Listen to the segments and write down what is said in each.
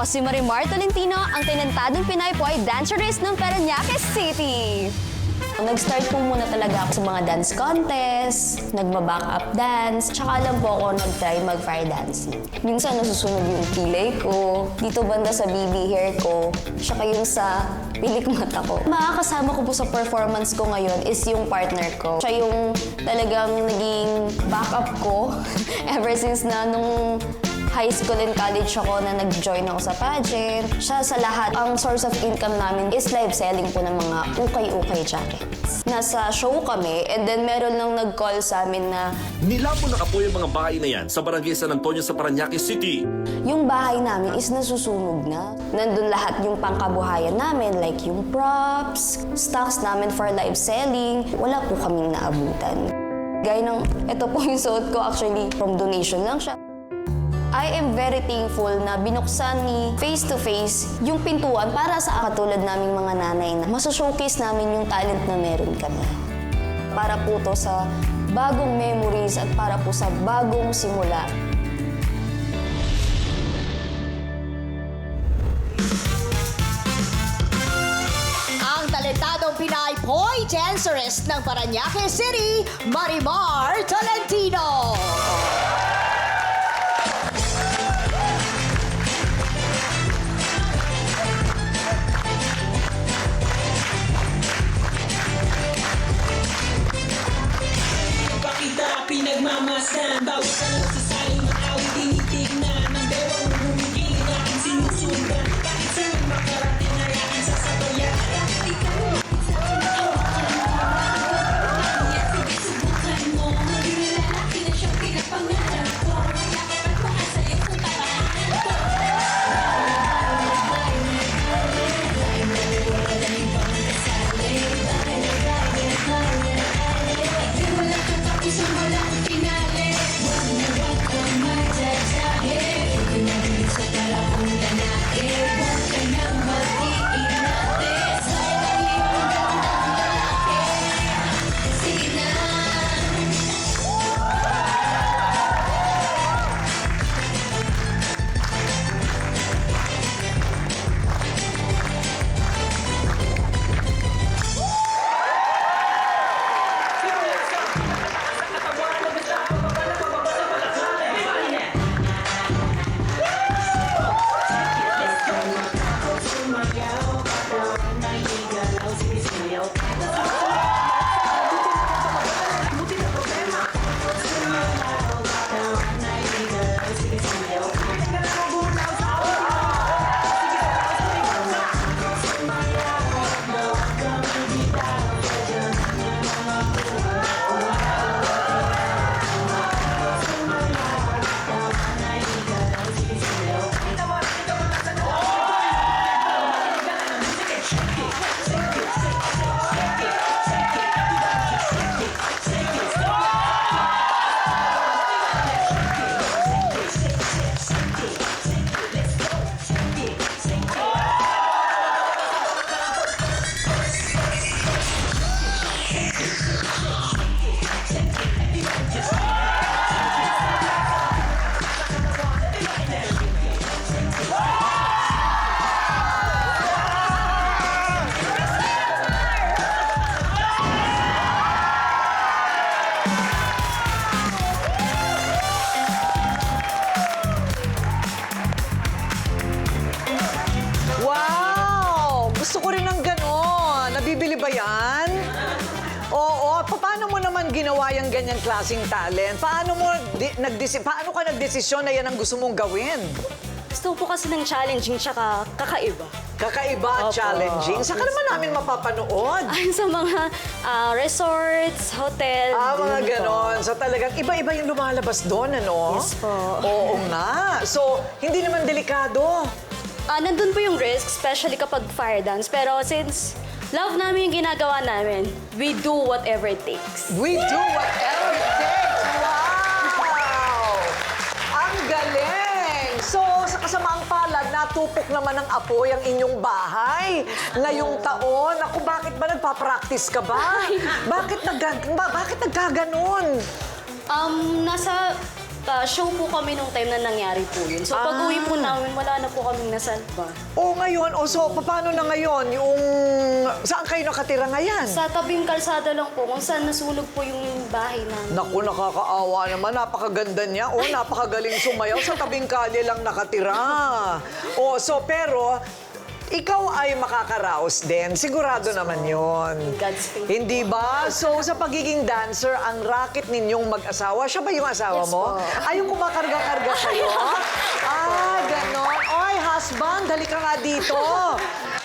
si Marimar Tolentino, ang tinantadong Pinay Boy dancerist ng Parañaque City. Nag-start po muna talaga ako sa mga dance contest, nagba-back-up dance, tsaka lang po ako nag-try mag-fire dancing. Minsan nasusunog yung kilay ko, dito banda sa BB hair ko, tsaka yung sa pilik mata ko. Makakasama ko po sa performance ko ngayon is yung partner ko. Siya yung talagang naging backup ko ever since na nung high school and college ako na nag-join ako sa pageant. Siya sa lahat, ang source of income namin is live selling po ng mga ukay-ukay jackets. Nasa show kami and then meron lang nag-call sa amin na Nilapon na po yung mga bahay na yan sa Barangay San Antonio sa Parañaque City. yung bahay namin is nasusunog na. Nandun lahat yung pangkabuhayan namin like yung props, stocks namin for live selling. Wala po kaming naabutan. Gaya ng, ito po yung suot ko actually from donation lang siya. I am very thankful na binuksan ni face-to-face yung pintuan para sa katulad naming mga nanay na maso-showcase namin yung talent na meron kami. Para po to sa bagong memories at para po sa bagong simula. Ang talentadong Pinay Boy dancerist ng Parañaque City, Marimar Tolentino. Pakita, pinagmamasdan bawat tanong sa saling maawit, tinitignan ng bewang humigil na aking sinusundan. Kahit saan makarating ay aking sasabayan. Kahit ikaw subukan mo, maging lalaki na siyang pinapangarap ko. Kaya kapag mahal sa'yo kung karahanan ko. Isang walang pinali, huwag na huwag kang magsasabi. Ito na rin sa talakong lalaki, huwag ka nang mag-iinate. Sa iyong gandang lalaki, sige na. Wow! Gusto ko rin ng ganon. Nabibili ba yan? Oo. Paano mo naman ginawa yung ganyang klaseng talent? Paano ka nagdesisyon na yan ang gusto mong gawin? Gusto ko po kasi ng challenging tsaka kakaiba. Kakaiba at Opo. challenging. Saan ka naman namin mapapanood? Ay, sa mga resorts, hotel. Mga ganun po. ganon. So talagang iba-iba yung lumalabas doon, ano? Yes po. Oo nga. So, hindi naman delikado. Nandun po yung risk, especially kapag fire dance. Pero since love namin yung ginagawa namin, we do whatever it takes. We do whatever it takes. Wow! Ang galing! So, sa kasamaang palad, natupok naman ng apoy ang inyong bahay. Ngayong taon, ako, bakit ba nagpa-practice ka ba? Bakit nagkaganon? Nasa Show po kami nung time na nangyari po yun. So pag-uwi po namin, wala na po kaming nasalba. Ngayon, so paano na ngayon? Saan kayo nakatira ngayon? Sa tabing kalsada lang po, kung saan nasunog po yung bahay namin. Naku, nakakaawa naman. Napakaganda niya. Napakagaling sumayaw. Sa tabing kalye lang nakatira. Pero ikaw ay makakaraos din. Sigurado naman yon. God's faith. Hindi ba? So, sa pagiging dancer, ang racket ninyong mag-asawa, siya ba yung asawa Yes mo? po. Yung kumakarga-karga sa'yo? Ganon. Oy, husband, dali ka nga dito.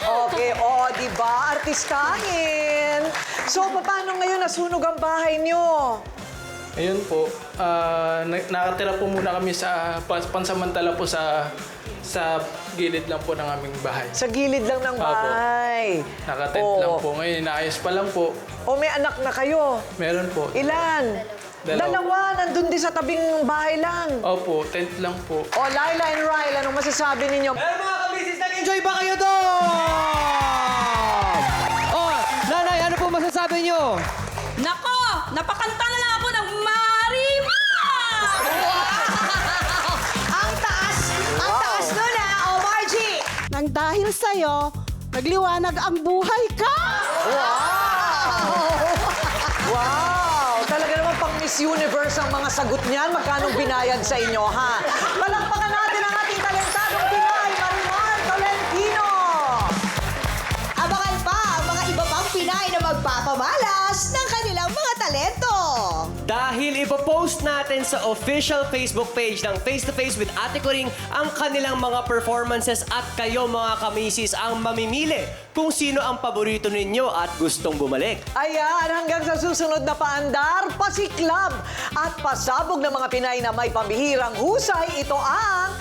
Okay, di ba? Artistahin. So, paano ngayon nasunog ang bahay niyo? Ayun po, nakatira po muna kami sa pansamantala po sa gilid lang po ng aming bahay. Sa gilid lang ng Opo. bahay. Nakatent lang po. Ngayon, inaayos pa lang po. May anak na kayo. Meron po. Ilan? Dalawa. Nandun din sa tabing bahay lang. Opo, tent lang po. Laila and Ryle, anong masasabi ninyo? Mga kamisis, nag-enjoy ba kayo doon? Nanay, ano po masasabi nyo? Nako! Napakanta na lang ako ng Marimar! Ang taas nun Margie! Nang dahil sa'yo, nagliwanag ang buhay ka! Wow! Talaga naman pang Miss Universe ang mga sagot niyan. Magkano binayad sa inyo, ha? Palakpakan natin ang ating talentadong Pinay, Marimar Tolentino! Abangan pa ang mga iba pang Pinay na magpapamalas ng kanilang mga talento. Dahil ipopost natin sa official Facebook page ng Face to Face with Ate Coring ang kanilang mga performances at kayo mga kamisis ang mamimili kung sino ang paborito ninyo at gustong bumalik. Ayan, hanggang sa susunod na paandar, pasiklab at pasabog ng mga Pinay na may pambihirang husay, ito ang